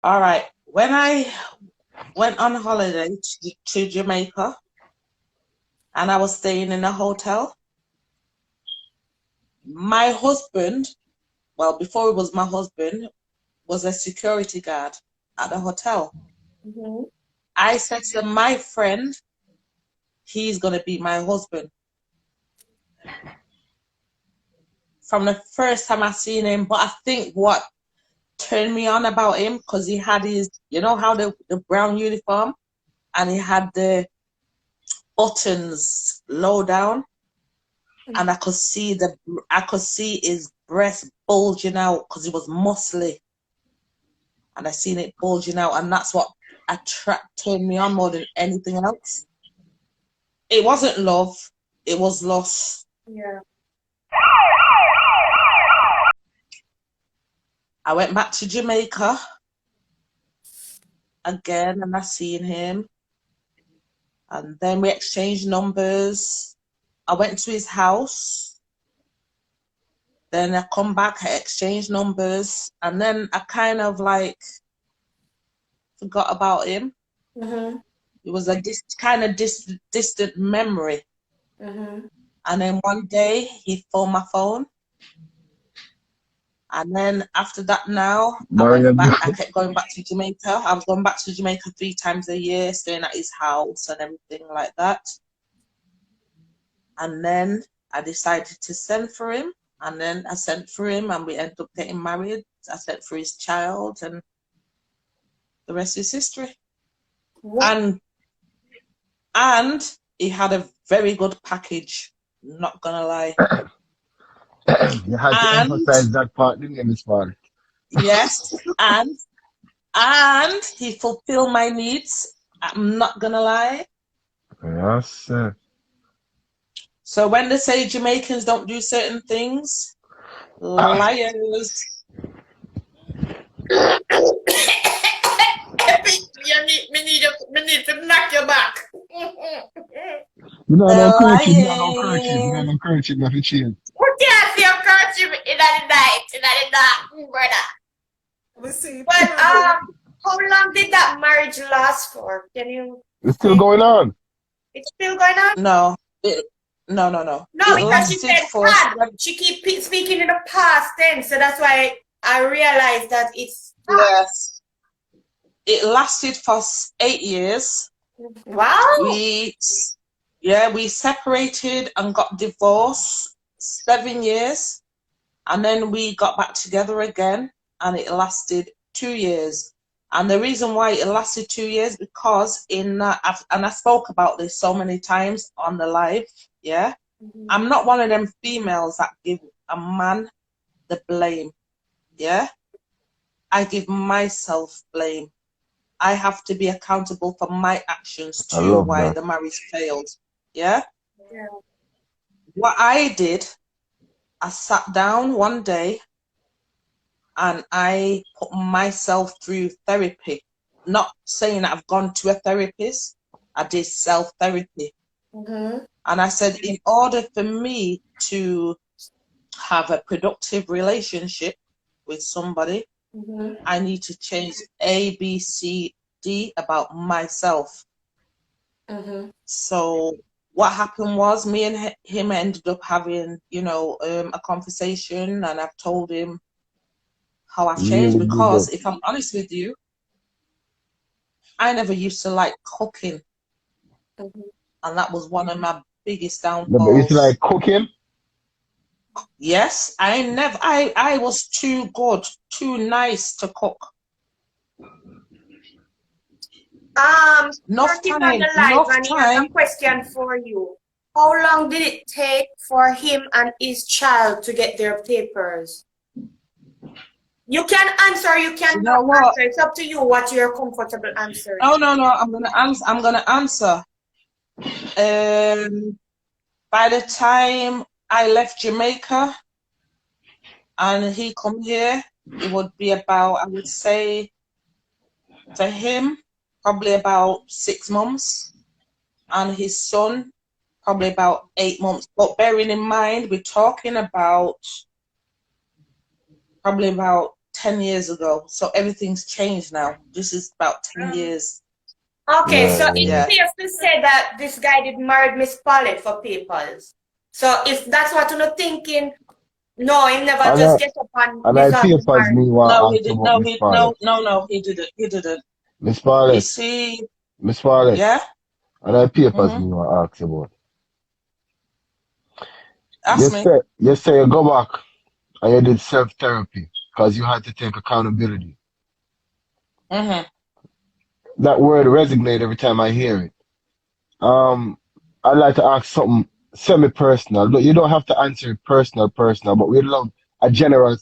All right. When I went on holiday to Jamaica and I was staying in a hotel, my husband, well, before it was my husband, was a security guard at the hotel. Mm-hmm. I said to my friend, he's going to be my husband. From the first time I seen him, but I think what turned me on about him, because he had his, you know how the brown uniform, and he had the buttons low down, and I could see his breast bulging out because he was muscly, and I seen it bulging out, and that's what turned me on more than anything else. It wasn't love, it was lust. Yeah. I went back to Jamaica again and I seen him. And then we exchanged numbers. I went to his house. Then I come back, I exchanged numbers. And then I kind of like forgot about him. Mm-hmm. It was a distant memory. Mm-hmm. And then one day he phoned my phone. And then after that now, I kept going back to Jamaica. I was going back to Jamaica 3 times a year, staying at his house and everything like that. And then I decided to send for him. And then I sent for him and we ended up getting married. I sent for his child and the rest is history. What? And he had a very good package, not gonna lie. You had to emphasize that part, didn't you, Miss Paul? Yes, and he fulfilled my needs. I'm not gonna lie. Yes, sir. So when they say Jamaicans don't do certain things, liars. Me need to knock your back. You know, no kerchief, you know, no Lying. kerchief, you know, no kerchief, you have to change. What can't see your kerchief in the night, brother. We see. But how long did that marriage last for? Can you? It's still going on. It's still going on. No, no. No, It because she lasted said for had. She keep speaking in the past tense, so that's why I realized that it's yes. It lasted for 8 years. wow. We separated and got divorced 7 years, and then we got back together again, and it lasted 2 years. And the reason why it lasted 2 years because and I spoke about this so many times on the live. Yeah, I'm not one of them females that give a man the blame. Yeah, I give myself blame. I have to be accountable for my actions too, why the marriage failed. Yeah? Yeah. What I did, I sat down one day and I put myself through therapy. Not saying that I've gone to a therapist, I did self-therapy. Mm-hmm. And I said, in order for me to have a productive relationship with somebody, I need to change A, B, C, D about myself. So what happened was me and him ended up having, a conversation, and I've told him how I've changed because if I'm honest with you, I never used to like cooking. And that was one of my biggest downfalls. But it's like cooking? Yes, I was too good, too nice to cook. Enough time. I have a question for you. How long did it take for him and his child to get their papers? You can answer, you can not answer. It's up to you what you're comfortable answering. Oh no, I'm gonna answer. By the time I left Jamaica and he come here, it would be about, I would say, for him, probably about 6 months, and his son, probably about 8 months. But bearing in mind, we're talking about probably about 10 years ago. So everything's changed now. This is about 10 years. Okay, so it's safe to say that this guy did marry Miss Paulette for papers. So if that's what you're thinking, no, he never just get up and I resolve the papers me marriage. want ask about Miss Paulette. No, he didn't. He didn't. Miss Paulette. You see, Miss Paulette. yeah? And I papers me want ask about. Ask me. You say you go back and you did self-therapy because you had to take accountability. That word resonate every time I hear it. I'd like to ask something semi-personal. Look, you don't have to answer it personal, but we'd love a general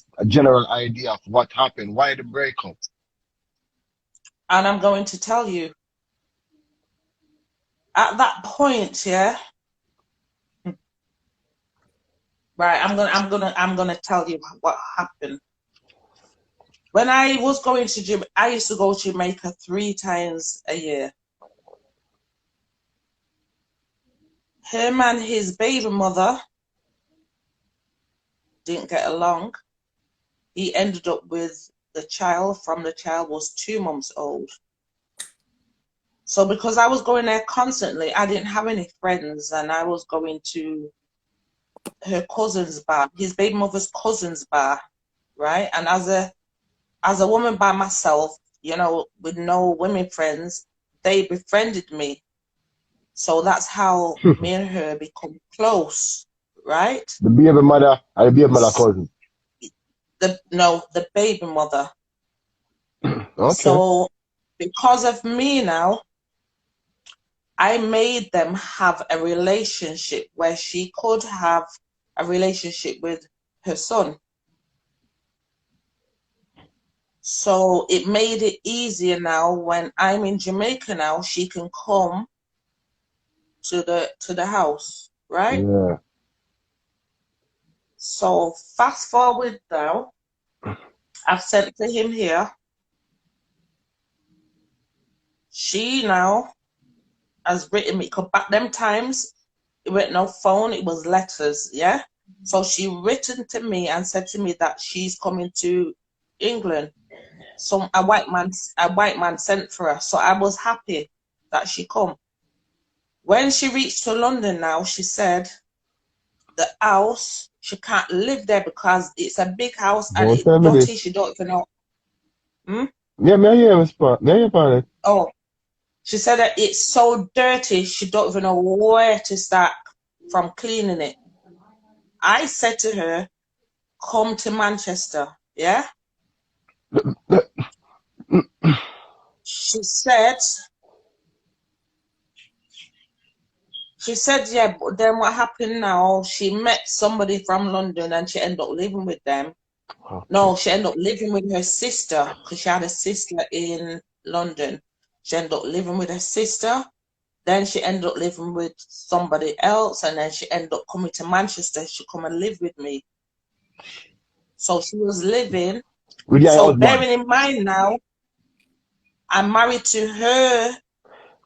idea of what happened. Why the breakup? And I'm going to tell you. At that point, yeah. Right, I'm gonna tell you what happened. When I was going to gym, I used to go to Jamaica 3 times a year. Him and his baby mother didn't get along. He ended up with the child from the child was 2 months old. So because I was going there constantly, I didn't have any friends, and I was going to her cousin's bar, his baby mother's cousin's bar, right? And as a woman by myself, you know, with no women friends, they befriended me. So that's how me and her become close, right? The baby mother and the baby mother cousin. The baby mother. Okay. So because of me now, I made them have a relationship where she could have a relationship with her son. So it made it easier now when I'm in Jamaica now, she can come to the house, right? Yeah. So fast forward now, I've sent to him here. She now has written me, because back them times, it wasn't no phone, it was letters, yeah? So she written to me and said to me that she's coming to England. So a white man sent for her. So I was happy that she come. When she reached to London now, she said the house, she can't live there because it's a big house and it's dirty. She don't even know. Yeah, me hear Miss Paulette. Oh, she said that it's so dirty, she don't even know where to start from cleaning it. I said to her, come to Manchester, yeah? She said, yeah, but then what happened now, she met somebody from London and she ended up living with them. Okay. No, she ended up living with her sister because she had a sister in London. She ended up living with her sister. Then she ended up living with somebody else, and then she ended up coming to Manchester. She come and live with me. So she was living. So bearing in mind now, I'm married to her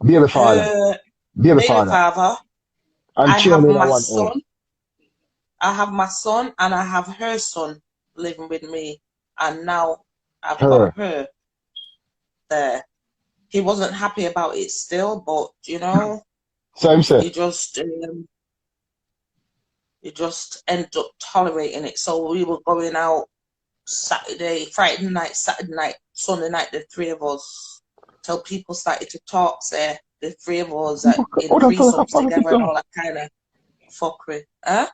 baby father. And I have my son. I have my son and I have her son living with me. And now I've got her there. He wasn't happy about it still, but you know, he just ended up tolerating it. So we were going out Friday night, Saturday night, Sunday night, the 3 of us, till people started to talk, say the 3 of us in threesomes together and all that kind of fuckery. Huh?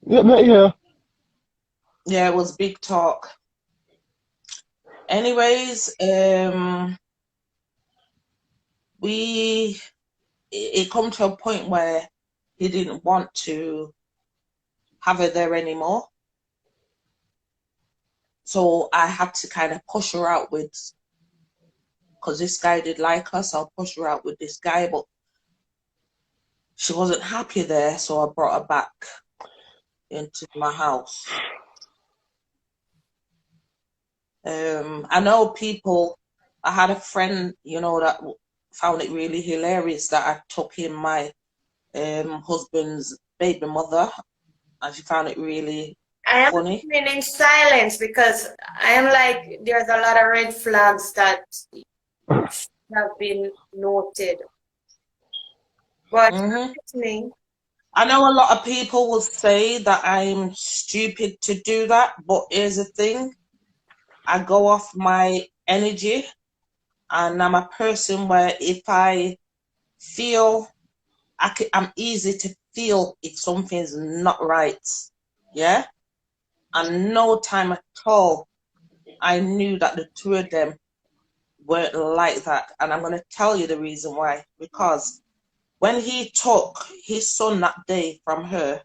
Yeah. Yeah, it was big talk. Anyways, it come to a point where he didn't want to have her there anymore. So I had to kind of push her out because this guy did like her, so I'll push her out with this guy, but she wasn't happy there, so I brought her back into my house. I know people, I had a friend, you know, that found it really hilarious that I took in my husband's baby mother, and she found it really I am funny. listening in silence because I am like, there's a lot of red flags that have been noted. But I'm listening. I know a lot of people will say that I'm stupid to do that, but here's the thing. I go off my energy, and I'm a person where if I feel, I'm easy to feel if something's not right. Yeah? And no time at all I knew that the two of them weren't like that. And I'm going to tell you the reason why. Because when he took his son that day from her,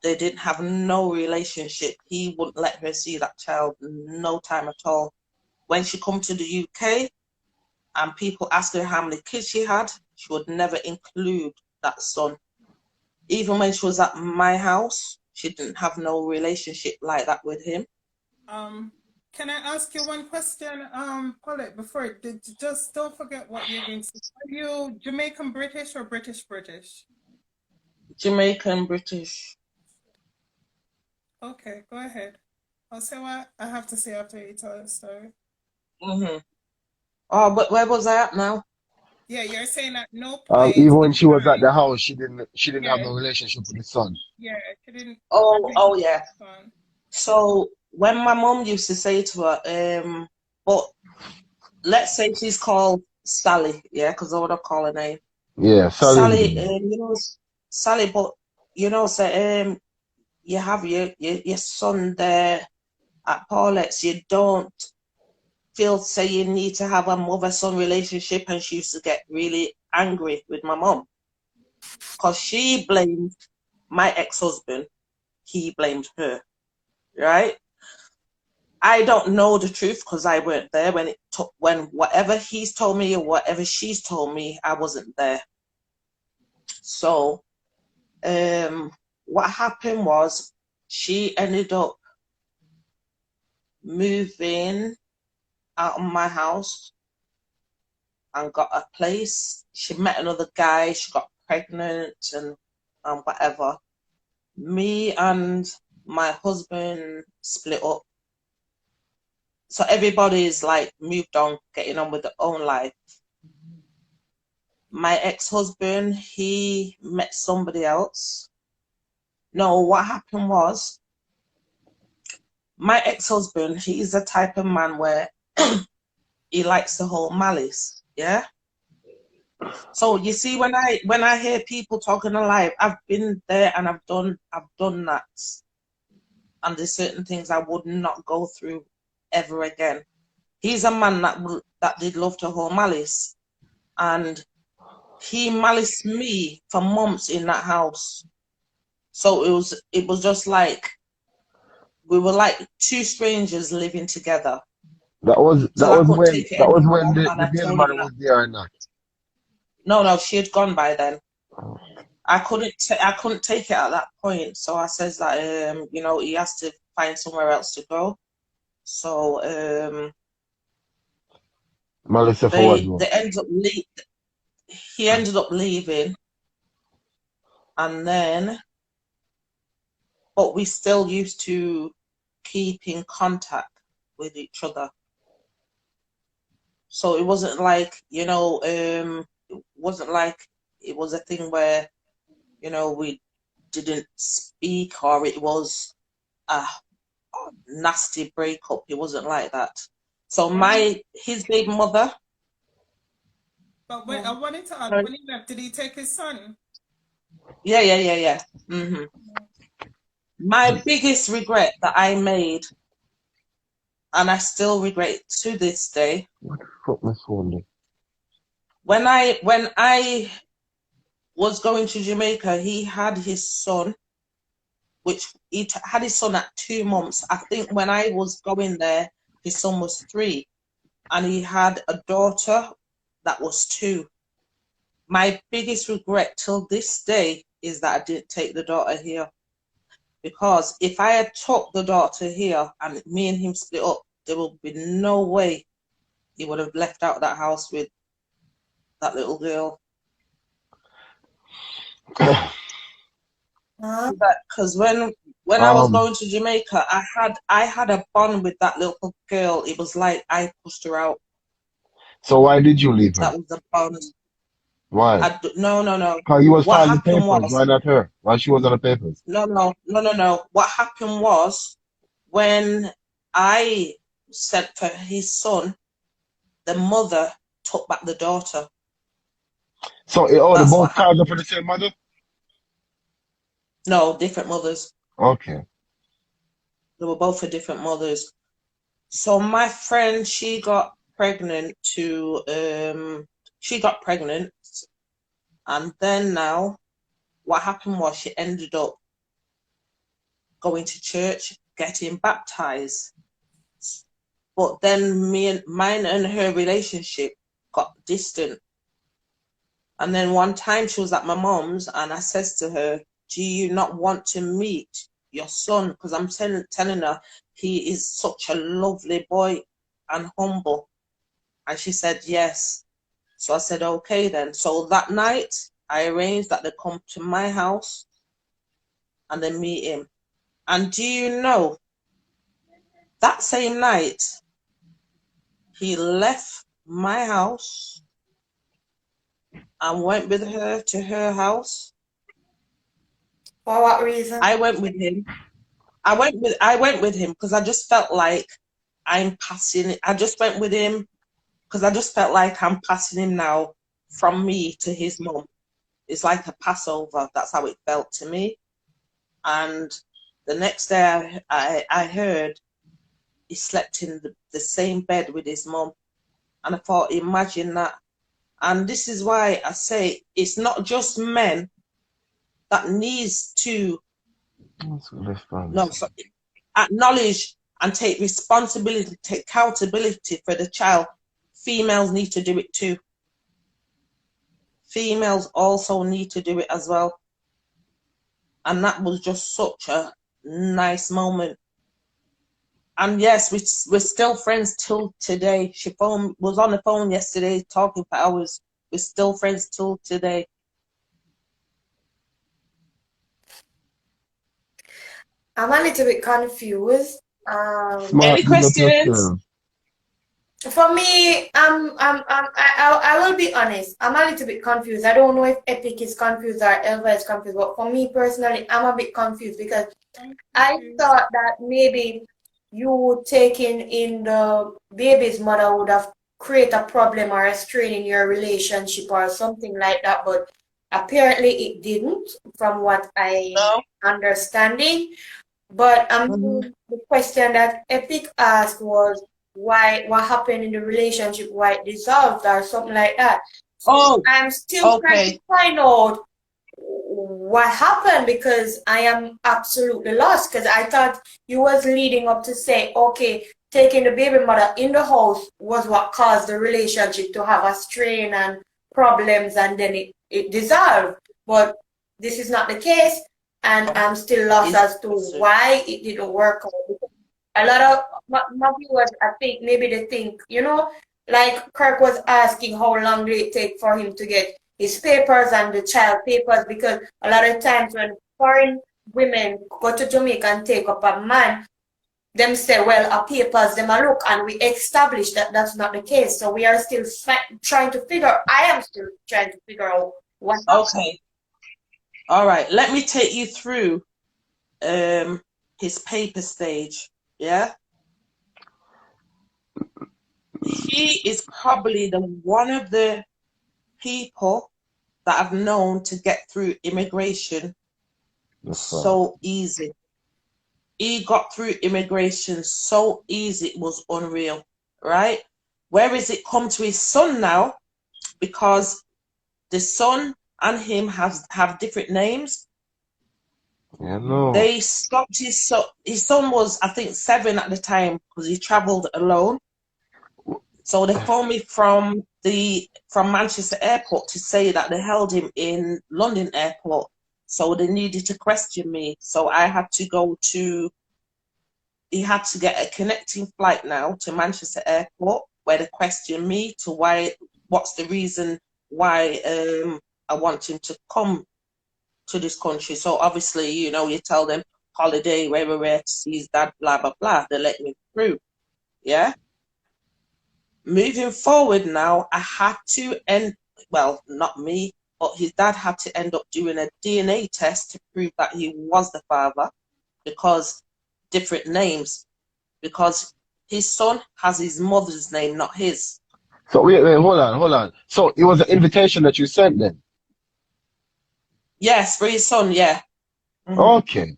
they didn't have no relationship. He wouldn't let her see that child no time at all. When she come to the UK and people asked her how many kids she had, she would never include that son. Even when she was at my house, she didn't have no relationship like that with him. Can I ask you one question, Paulette, before just don't forget what you're going to say. Are you Jamaican British or British British? Jamaican British. Okay, go ahead. I'll say what I have to say after you tell the story. Oh, but where was I at now? Yeah, you're saying at no point Even in when she was at time. the house, she didn't have no relationship with the son. Yeah, she didn't. Oh yeah. So when my mom used to say to her, but let's say she's called Sally, yeah, because I would have called her name. Yeah, Sally's Sally, Sally, but say, you have your son there at Paulette's. You don't feel say you need to have a mother-son relationship, and she used to get really angry with my mom because she blamed my ex-husband. He blamed her, right? I don't know the truth because I weren't there when whatever he's told me or whatever she's told me, I wasn't there. So, what happened was she ended up moving out of my house and got a place. She met another guy. She got pregnant and whatever. Me and my husband split up. So everybody's like moved on, getting on with their own life. My ex-husband, he met somebody else. No, what happened was my ex-husband, he's the type of man where he likes the whole malice, yeah? So you see, when I hear people talking alive, I've been there and I've done that. And there's certain things I would not go through ever again. He's a man that did love to hold malice, and he maliced me for months in that house. So it was just like we were like two strangers living together. That was Till I couldn't take it when anymore, the and I baby told him mother that. was there or not. No, she had gone by then. I couldn't take it at that point, so I says that he has to find somewhere else to go. So Melissa he ended up leaving, and then but we still used to keep in contact with each other. So it wasn't like it wasn't like it was a thing where we didn't speak or it was a nasty breakup. It wasn't like that. So his baby mother. But wait, I wanted to ask, when he left, did he take his son? Yeah. My biggest regret that I made, and I still regret to this day, what the fuck my phone? When I was going to Jamaica, he had his son, which he had his son at 2 months. I think when I was going there, his son was 3, and he had a daughter that was 2. My biggest regret till this day is that I didn't take the daughter here, because if I had took the daughter here and me and him split up, there would be no way he would have left out that house with that little girl. Because when when I was going to Jamaica, I had a bond with that little girl. It was like I pushed her out. So why did you leave her? That was the bond. Why? No. Because you was What filing the happened papers. was, Why not her? Why she was on the papers? no. What happened was, when I sent for his son, the mother took back the daughter. So, oh, the That's both what cars are happened. for the same mother? No, different mothers. Okay. They were both for different mothers. So my friend, she got pregnant, and then now what happened was she ended up going to church, getting baptized. But then mine and her relationship got distant. And then one time she was at my mom's and I says to her, do you not want to meet your son? Because I'm telling her he is such a lovely boy and humble. And she said yes. So I said, okay then. So that night I arranged that they come to my house and they meet him. And do you know, that same night, he left my house and went with her to her house. For what reason? I went with him. I went with him because I just felt like I'm passing. I just went with him because I just felt like I'm passing him now from me to his mum. It's like a Passover. That's how it felt to me. And the next day I heard he slept in the same bed with his mum. And I thought, imagine that. And this is why I say it's not just men that needs to acknowledge and take responsibility, take accountability for the child. Females need to do it too. Females also need to do it as well. And that was just such a nice moment. And yes, we're still friends till today. She was on the phone yesterday talking for hours. We're still friends till today. I'm a little bit confused. Any questions? For me, I will be honest. I'm a little bit confused. I don't know if Epic is confused or Elva is confused, but for me personally, I'm a bit confused because I thought that maybe you taking in the baby's mother would have created a problem or a strain in your relationship or something like that, but apparently it didn't, from what I understanding. But the question that Epic asked was what happened in the relationship, why it dissolved or something like that. So I'm still trying to find out what happened because I am absolutely lost because I thought you was leading up to say, okay, taking the baby mother in the house was what caused the relationship to have a strain and problems and then it dissolved. But this is not the case and I'm still lost as to why it didn't work out. A lot of my viewers, I think, maybe they think, you know, like Kirk was asking how long did it take for him to get his papers and the child papers, because a lot of times when foreign women go to Jamaica and take up a man, them say, well, our papers, them a look, and we establish that that's not the case. So we are still trying to figure, I am still trying to figure out what happened. Okay. All right. Let me take you through his paper stage. Yeah. He is probably one of the people that I've known to get through immigration so easy. He got through immigration so easy, it was unreal, right? Where is it come to his son now? Because the son and him have different names. Yeah, no. They stopped his son was, I think, 7 at the time because he traveled alone. So they phoned me from Manchester Airport to say that they held him in London Airport. So they needed to question me. So I had to he had to get a connecting flight now to Manchester Airport where they questioned me to what's the reason why I want him to come to this country. So obviously, you know, you tell them, holiday, where we were to see his dad, blah, blah, blah. They let me through. Yeah. Moving forward now, I had to well, not me, but his dad had to end up doing a DNA test to prove that he was the father, because different names, because his son has his mother's name, not his. So wait, hold on. So it was an invitation that you sent then? Yes, for his son, yeah. Okay.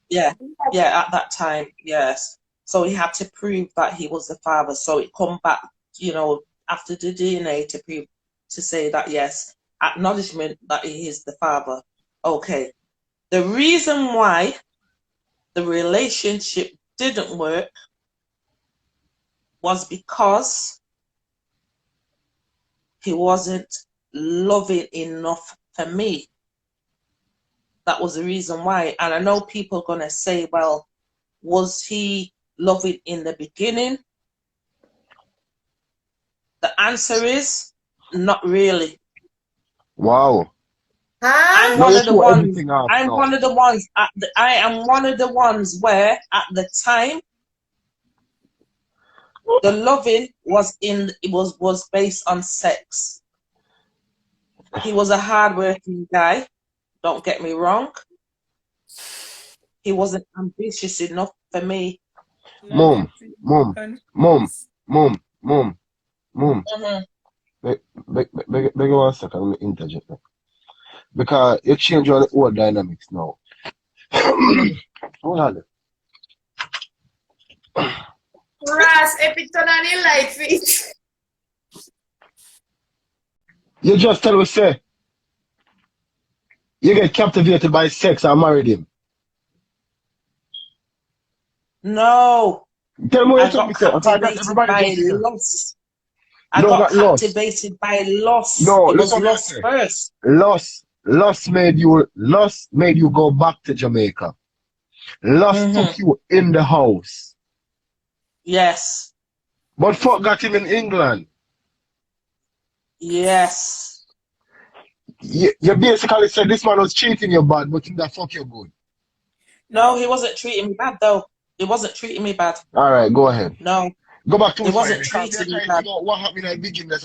Yeah, at that time, yes. So he had to prove that he was the father. So it come back, after the DNA to prove, to say that, yes, acknowledgement that he is the father. Okay. The reason why the relationship didn't work was because he wasn't loving enough for me. That was the reason why. And I know people are going to say, well, was he loving in the beginning? The answer is not really. Wow. I am one of the ones where at the time the loving was based on sex. He was a hardworking guy, don't get me wrong. He wasn't ambitious enough for me. Mom. Beg one second, let me interject. Because you change all the old dynamics now. Hold on. Ras, if it's on any light switch. You just tell me, say, you get captivated by sex and married him. No. Tell me what I you got captivated by lust. I got captivated by lust. No, it was lust first. Lust made you go back to Jamaica. Lust took you in the house. Yes. But fuck got him in England. Yes. You basically said this man was treating you bad, but him that fuck you good. No, he wasn't treating me bad though. He wasn't treating me bad. All right, go ahead. No. Go back to he wasn't treating me bad. What happened at the beginning?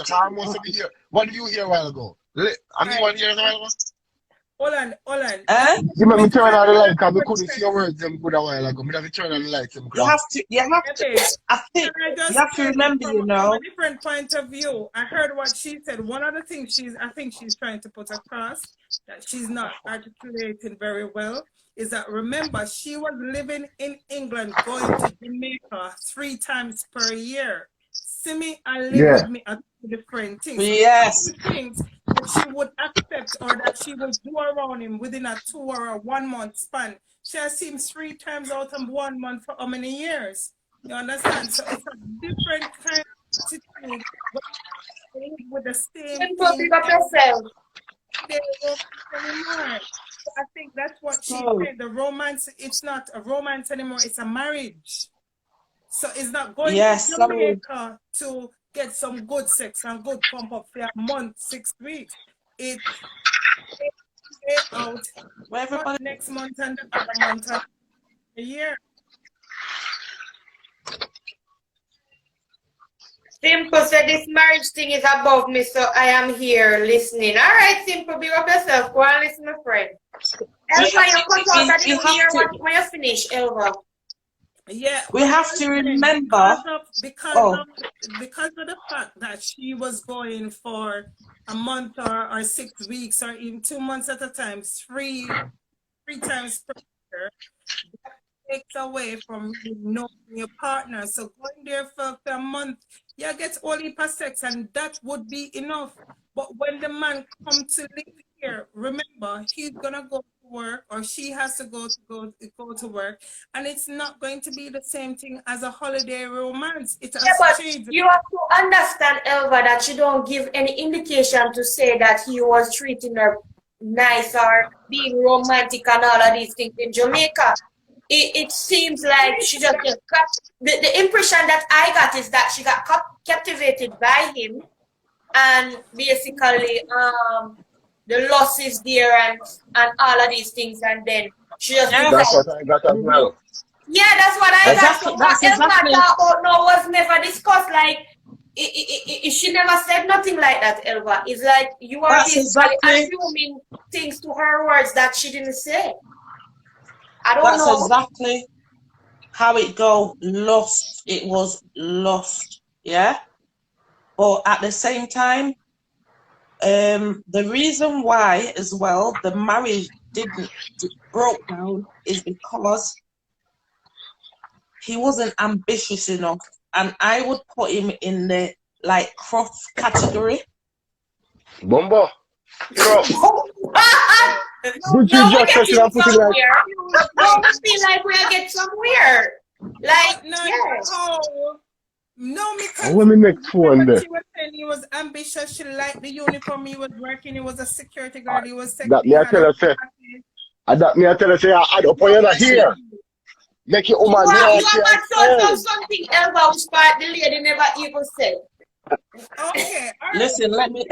What did you hear a while ago? One year a while ago? Hold on. You made me turn on the light because we couldn't see your words them good a while ago. We have to turn on the lights. You have to. I think you have to remember, from a different point of view. I heard what she said. One of the things I think she's trying to put across that she's not articulating very well is that, remember, she was living in England, going to Jamaica 3 times per year. Simi and live with me at different things. Yes. Things that she would accept or that she would do around him within a 2 or a 1 month span. She has seen 3 times out of 1 month for how many years? You understand? So it's a different kind of attitude with the same thing. They don't anymore. So I think that's what she said. The romance, it's not a romance anymore, it's a marriage. So it's not going to Jamaica to get some good sex and good pump up for a month, 6 weeks. It's out next month and the other month and a year. Simple said this marriage thing is above me, so I am here listening. All right, Simple, be up yourself. Go and listen, my friend. Elva, you cut out at the year when you finish, Elva. Yeah, we have to remember because of the fact that she was going for a month or 6 weeks or even 2 months at a time, three times per year. That takes away from knowing your partner. So going there for a month, you get all heap of sex, and that would be enough. But when the man comes to live here, remember, he's gonna go to work, or she has to go to work, and it's not going to be the same thing as a holiday romance. It has changed. You have to understand, Elva, that you don't give any indication to say that he was treating her nice or being romantic and all of these things in Jamaica. It seems like she just got the impression that I got is that she got captivated by him, and basically the loss is there and all of these things, and then She just That's what I got as well. Yeah, that's what I got. So what exactly. Elva about no was never discussed. Like, she never said nothing like that, Elva. It's like you are assuming things to her words that she didn't say. I don't know. That's exactly how it go. Lust. It was lust. Yeah. But at the same time, the reason why as well the marriage broke down is because he wasn't ambitious enough, and I would put him in the like cross category. Bumbo. Cross. But you just said you put it like. No, we feel like we'll get somewhere. Like No, because what me next one there? She was saying he was ambitious. She liked the uniform he was working. He was a security guard. He was sexy. That me I tell her say. I add up on you here. Make your woman you have something else about the lady never even said. Okay. Listen, let me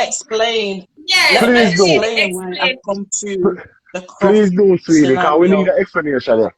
explain. Yes, please explain why I come to the please don't, sweetie, because we need an explanation.